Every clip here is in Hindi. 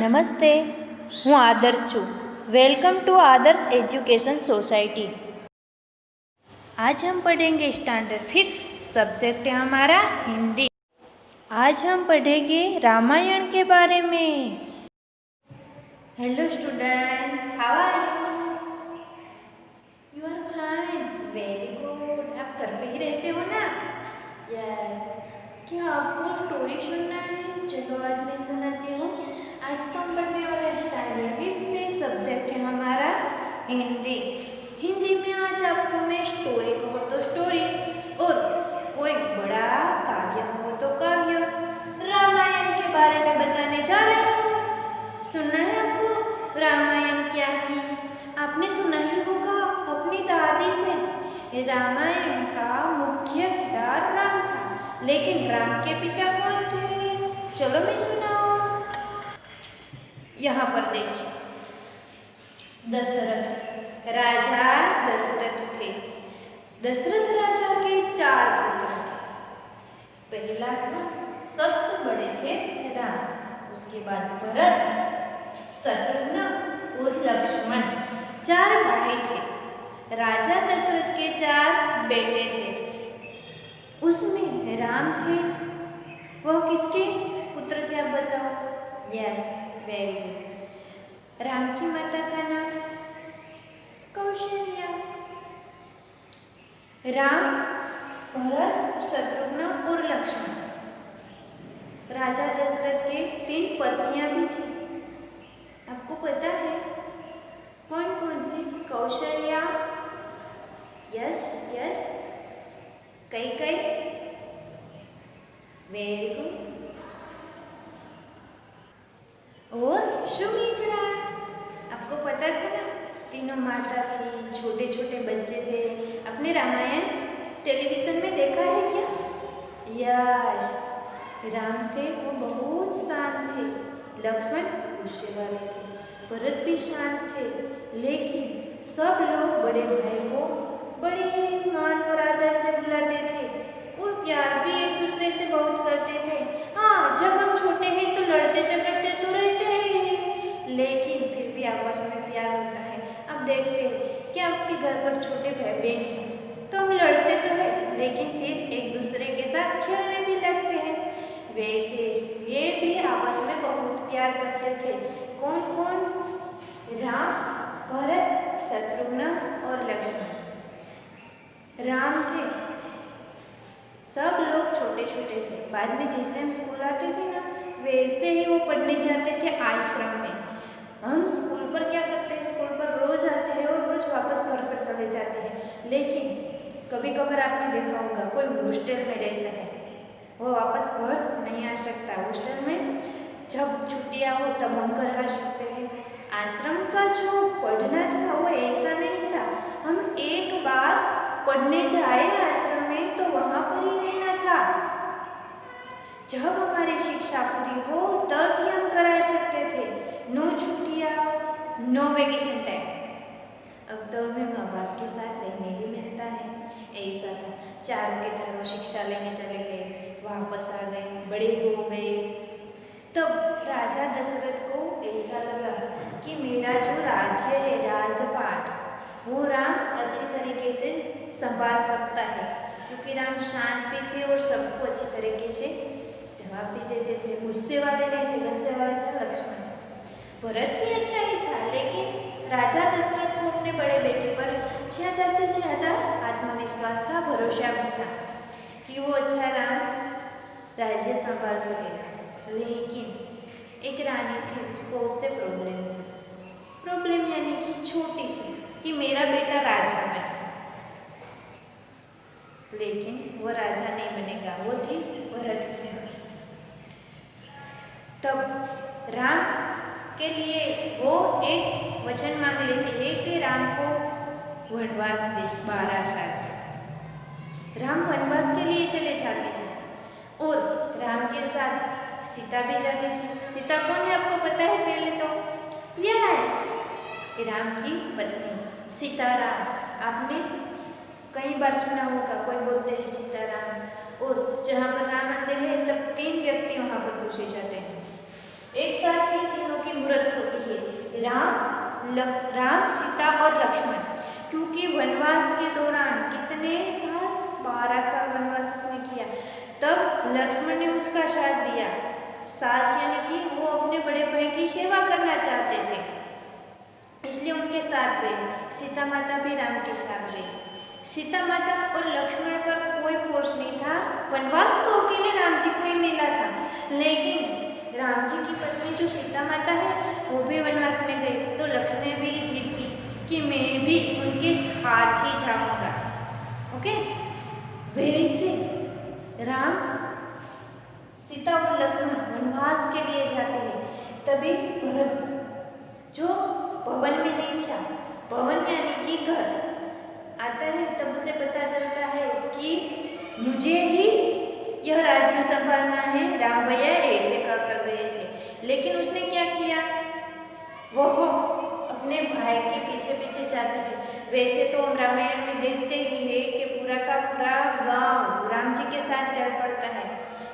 નમસ્તે, હું આદર્શ છું। Welcome to Adarsh education society. आज हम पढ़ेंगे स्टैंडर्ड 5 सब्जेक्ट है हमारा हिंदी। आज हम पढ़ेंगे रामायण के बारे में। Hello student, how are you? You are fine, very good. आप घर पे ही रहते हो ना? यस। क्या आपको स्टोरी सुनना है? चलो आज मैं सुनाती हूँ। आज तो हम पढ़ने वाले स्टैंडर्ड 5 में सब्जेक्ट है हमारा हिंदी। हिंदी में आज आपको मैं स्टोरी कहो तो स्टोरी और कोई बड़ा काव्य कहो तो काव्य, रामायण के बारे में बताने जा रहे हूँ। सुनना है आपको? रामायण क्या थी? आपने सुना ही होगा अपनी दादी से। रामायण का मुख्य किरदार राम था, लेकिन राम के पिता कौन थे? चलो मैं सुनाऊं। यहाँ पर देखिए, दशरथ राजा दशरथ थे। दशरथ राजा के 4 पुत्र थे। पहला सबसे बड़े थे राम, उसके बाद भरत, शत्रुघ्न और लक्ष्मण। 4 भाई थे। राजा दशरथ के 4 बेटे थे, उसमें राम थे। वह किसके पुत्र थे आप बताओ? Yes, very good. राम की माता का नाम कौशल्या। राम, भरत, शत्रुघ्न और लक्ष्मण। राजा दशरथ के 3 पत्नियां भी थी। आपको पता है कौन कौन सी? Kaushalya, yes yes, Kaikeyi, very good, और सुमित्रा। आपको पता था ना? तीनों माता थी, छोटे छोटे बच्चे थे। आपने रामायण टेलीविजन में देखा है क्या? यस। राम थे वो बहुत शांत थे, लक्ष्मण गुस्से वाले थे, भरत भी शांत थे। लेकिन सब लोग बड़े भाई को बड़े मान और आदर से बुलाते थे और प्यार भी एक दूसरे से बहुत करते थे। हाँ, जब हम छोटे हैं तो लड़ते झगड़ते तो रहते हैं, लेकिन फिर भी आपस में प्यार होता है। अब देखते हैं कि आपके घर पर छोटे भाई बहन हैं तो हम लड़ते तो हैं, लेकिन फिर एक दूसरे के साथ खेलने भी लगते हैं। वैसे ये भी आपस में बहुत प्यार करते थे। कौन कौन? राम, भरत, शत्रुघ्न और लक्ष्मण। राम थे, सब लोग छोटे छोटे थे। बाद में जैसे हम स्कूल आते थे ना, वैसे ही वो पढ़ने जाते थे आश्रम में। हम स्कूल पर क्या करते हैं? स्कूल पर रोज आते हैं और रोज वापस घर पर चले जाते हैं। लेकिन कभी कभार आपने देखा होगा कोई हॉस्टल में रहता है, वो वापस घर नहीं आ सकता। हॉस्टल में जब छुट्टियाँ हो तब हम घर आ सकते हैं। आश्रम का जो पढ़ना था वो ऐसा नहीं था। हम एक बार पढ़ने जाए आश्रम में तो वहाँ पर ही रहना था। जब हमारी शिक्षा पूरी हो तब ही हम घर आ सकते थे। नो छुट्टियाँ, नो वेकेशन टाइम। अब तो हमें माँ बाप के साथ रहने भी मिलता है। ऐसा था, चारों के चारों शिक्षा लेने चले गए, वापस आ गए, बड़े हो गए। तब राजा दशरथ को ऐसा लगा कि मेरा जो राज्य है, राजपाट, वो राम अच्छी तरीके से संभाल सकता है, क्योंकि राम शांत भी थे और सबको अच्छी तरीके से जवाब भी देते थे। गुस्से वाले नहीं थे, गुस्से वाले थे लक्ष्मण। भरत भी अच्छा ही था, लेकिन राजा दशरथ को अपने बड़े बेटे पर ज़्यादा से ज़्यादा आत्मविश्वास था, भरोसा भी था कि वो अच्छा राम राज्य संभाल सकेगा। लेकिन एक रानी थी, उसको उससे प्रॉब्लम थी। प्रॉब्लम यानी कि छोटी सी, कि मेरा बेटा राजा बने, लेकिन वो राजा नहीं बनेगा। वो थी भरत। तब राम के लिए वो एक वचन मांग लेती है कि राम को वनवास दे 12 साल। राम वनवास के लिए चले जाते हैं और राम के साथ सीता भी जाती थी। सीता कौन है आपको पता है? पहले तो यस, राम की पत्नी सीताराम। आपने कई बार सुना होगा, कोई बोलते हैं सीताराम। और जहाँ पर राम मंदिर है तब 3 व्यक्ति वहाँ पर पूछे जाते हैं। एक साथ ही तीनों की राम, सीता और लक्ष्मण, क्योंकि वनवास के दौरान कितने साल, 12 साल वनवास उसने किया, तब लक्ष्मण ने उसका साथ दिया। साथ यानी कि वो अपने बड़े भाई की सेवा करना चाहते थे, इसलिए उनके साथ गए। सीता माता भी राम के साथ गई। सीता माता और लक्ष्मण पर कोई फोर्स नहीं था, वनवास तो अकेले राम जी को ही मिला था, लेकिन राम जी की पत्नी जो सीता माता है वो भी वनवास में गई, तो लक्ष्मण ने भी जीत की कि मैं भी उनके साथ ही जाऊंगा। ओके, वैसे राम, सीता और लक्ष्मण वनवास के लिए जाते हैं, तभी भरत जो भवन में नहीं था, भवन यानी कि घर आता है, तब उसे पता चलता है कि मुझे ही यह राज्य संभालना है। राम भैया ऐसे कर गए थे, लेकिन उसने क्या किया, वह अपने भाई के पीछे पीछे जाते हैं। वैसे तो हम रामायण में देखते ही है कि पूरा का पूरा गांव राम जी के साथ चल पड़ता है,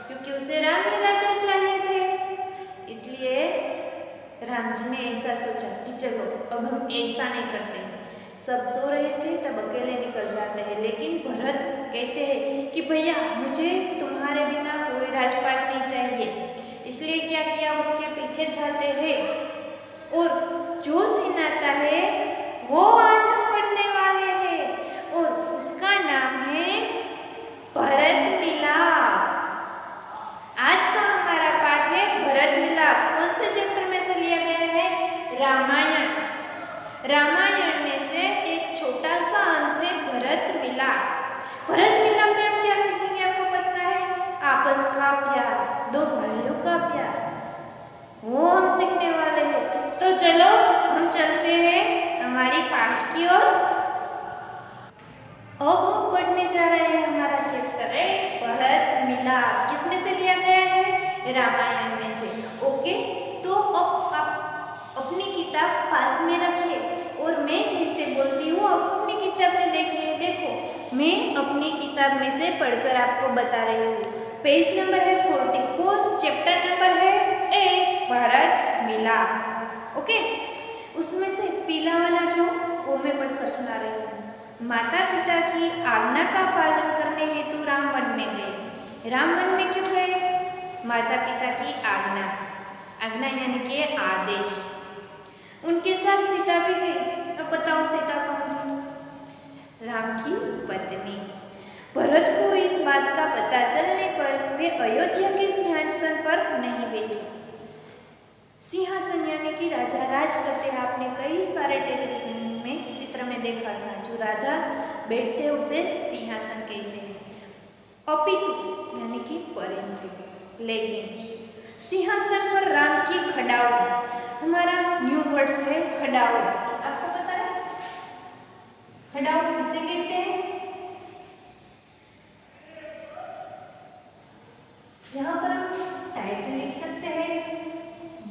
क्योंकि उसे राम ही राजा चाहिए थे। इसलिए राम जी ने ऐसा सोचा कि चलो अब हम ऐसा नहीं करते हैं। सब सो रहे थे तब अकेले निकल जाते हैं, लेकिन भरत कहते हैं कि भैया मुझे तुम्हारे बिना कोई राजपाट नहीं चाहिए। इसलिए क्या किया, उसके पीछे जाते हैं और जो सीन आता है वो आज हम पढ़ने वाले हैं, और उसका नाम है भरत मिलाप। आज का हमारा पाठ है भरत मिलाप। कौन से चैप्टर में से लिया गया है? रामायण। रामायण में से एक छोटा सा अंश है भरत मिलाप। भरत मिलाप में हम क्या सीखेंगे, आपको पता है? आपस का प्यार, दो भाइयों का प्यार, वो हम सीखने वाले हैं। तो चलो हम चलते हैं हमारी पाठ की ओर। अब हम पढ़ने जा रहे हैं हमारा चैप्टर है भरत मिलाप। किसमें से लिया गया है? रामायण में से। ओके, तो अब आप अपनी किताब पास में रखिए और मैं जैसे बोलती हूँ आप अपनी किताब में देखिए। देखो, मैं अपनी किताब में से पढ़कर आपको बता रही हूँ। पेज नंबर है 44, चैप्टर नंबर है 1, भरत मिलाप। ओके, उसमें से पीला वाला जो वो मैं पढ़कर सुना रही हूँ। माता पिता की आज्ञा का पालन करने हेतु राम वन में गए। राम वन में क्यों गए? माता पिता की आज्ञा, आज्ञा यानी कि आदेश। उनके साथ सीता भी गई। अब बताओ सीता कौन थी? राम की पत्नी। भरत को इस बात का पता चलने पर वे अयोध्या के सिंहासन पर नहीं बैठे। सिंहासन यानी कि राजा राज करते हैं। आपने कई सारे टेलीविजन में चित्र में देखा था, जो राजा बैठते हैं उसे सिंहासन कहते हैं। अपितु यानी कि परंतु, लेकिन सिंहासन पर राम की खड़ाऊ, हमारा न्यू वर्ड्स है खड़ाऊ। आपको पता है खड़ाऊ किसे कहते हैं? यहाँ पर हम टाइटल लिख सकते हैं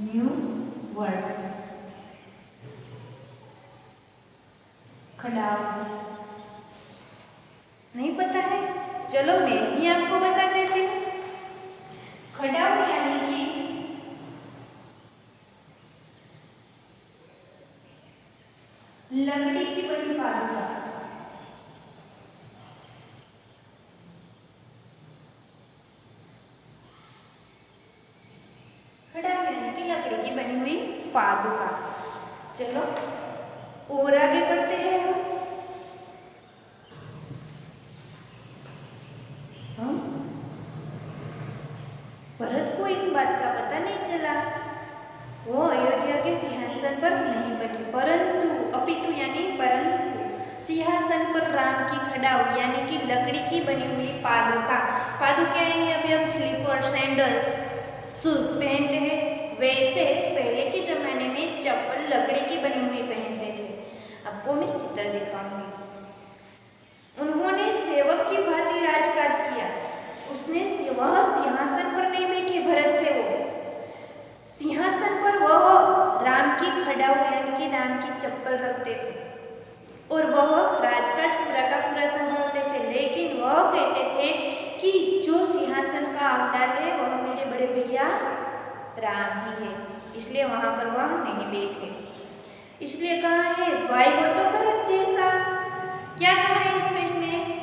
न्यू वर्ड्स, खड़ाऊ। नहीं पता है? चलो मैं ही आपको बता देती हूँ। खड़ाऊ यानी कि लकड़ी की बनी पादुका। खड़ाऊ यानी कि लकड़ी की बनी हुई पादुका। चलो और आगे बढ़ते हैं हम। भरत को इस बात का पता नहीं चला, वो अयोध्या के सिंहासन पर नहीं बैठे, परंतु अपितु यानी परंतु सिंहासन पर राम की खड़ाऊ यानी कि लकड़ी की बनी हुई पादुका। पादुका यानी अभी हम स्लीपर, सैंडल्स, शूज पहनते हैं, वैसे पहले के जमाने में चप्पल लकड़ी की बनी हुई पहनते थे। आपको मैं चित्र दिखाऊंगी। उन्होंने सेवक की भांति राजकाज किया। उसने वह सिंहासन पर नहीं बैठे, भरत थे वो। सिंहासन पर वह राम की खड़ाऊ यानी कि राम की चप्पल रखते थे और वह राजकाज पूरा का पूरा संभालते थे। लेकिन वह कहते थे कि जो सिंहासन का हकदार है वह मेरे बड़े भैया राम ही है, इसलिए वहाँ पर वह नहीं बैठे। इसलिए कहा है भाई हो तो भरत जैसा। क्या कहा है इस पेज में?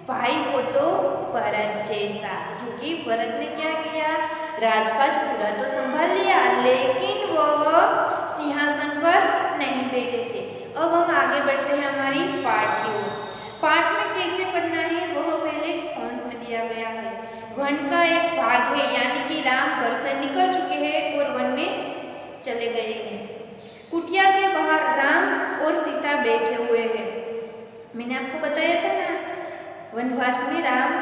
भाई हो तो भरत जैसा, क्योंकि भरत ने क्या किया, राजकाज पूरा तो संभाल लिया, लेकिन वह सिंहासन पर नहीं बैठे थे। अब हम आगे बढ़ते हैं हमारी पाठ की ओर। पाठ में कैसे पढ़ना है वह पहले कंस में दिया गया है। वन का एक भाग है, यानी कि राम घर से निकल चुके हैं और वन में चले गए हैं। कुटिया के बाहर राम और सीता बैठे हुए हैं। मैंने आपको बताया था ना, वनवास में राम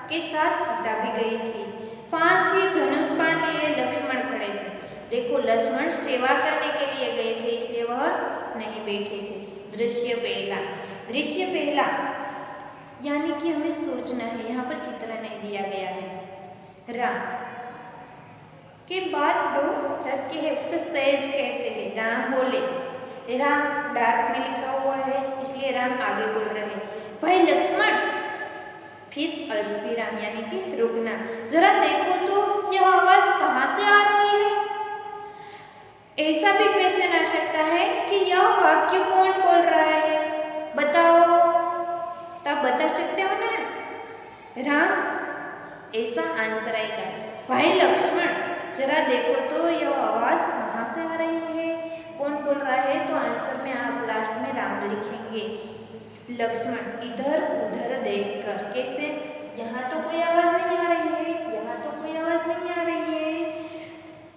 के साथ सीता भी गई थी। पास ही धनुष बाण लिए लक्ष्मण खड़े थे। देखो, लक्ष्मण सेवा करने के लिए गए थे, इसलिए वह नहीं बैठे थे। दृश्य पहला, दृश्य पहला यानी कि हमें सोचना है, यहाँ पर चित्र नहीं दिया गया है। राम के बाद दो रथ के एक्सरसाइज कहते हैं। राम बोले, राम डार्क में लिखा हुआ है इसलिए राम आगे बोल रहे हैं, भाई लक्ष्मण। फिर अल्पविराम यानी कि रुकना, जरा देखो तो यह आवाज कहाँ से आ रही है। ऐसा भी क्वेश्चन आ सकता है कि यह वाक्य कौन बोल रहा है, बताओ। तब बता सकते हो ना, राम, ऐसा आंसर आएगा। भाई लक्ष्मण जरा देखो तो यह आवाज कहाँ से आ रही है, कौन बोल रहा है। तो आंसर में आप लास्ट में राम लिखेंगे। लक्ष्मण इधर उधर देखकर, कैसे, यहाँ तो कोई आवाज नहीं आ रही है, यहाँ तो कोई आवाज नहीं आ रही है।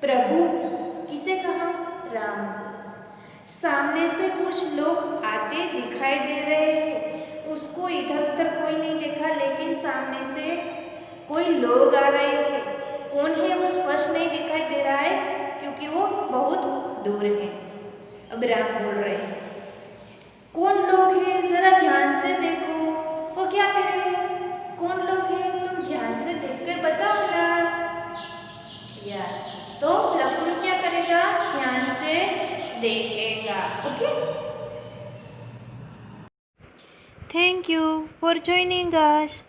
प्रभु किसे कहा, राम। सामने से कुछ लोग आते दिखाई दे रहे हैं। उसको इधर उधर कोई नहीं देखा, लेकिन सामने से कोई लोग आ रहे हैं। कौन है वो स्पष्ट नहीं दिखाई दे रहा है, क्योंकि वो बहुत दूर है। अब राम बोल रहे हैं, कौन लोग हैं जरा ध्यान से देखो। वो क्या कह रहे हैं, कौन लोग हैं तुम ध्यान से देखकर बताओ ना। यस, तो लक्ष्मण क्या करेगा, ध्यान से देखेगा। Okay, thank you for joining us.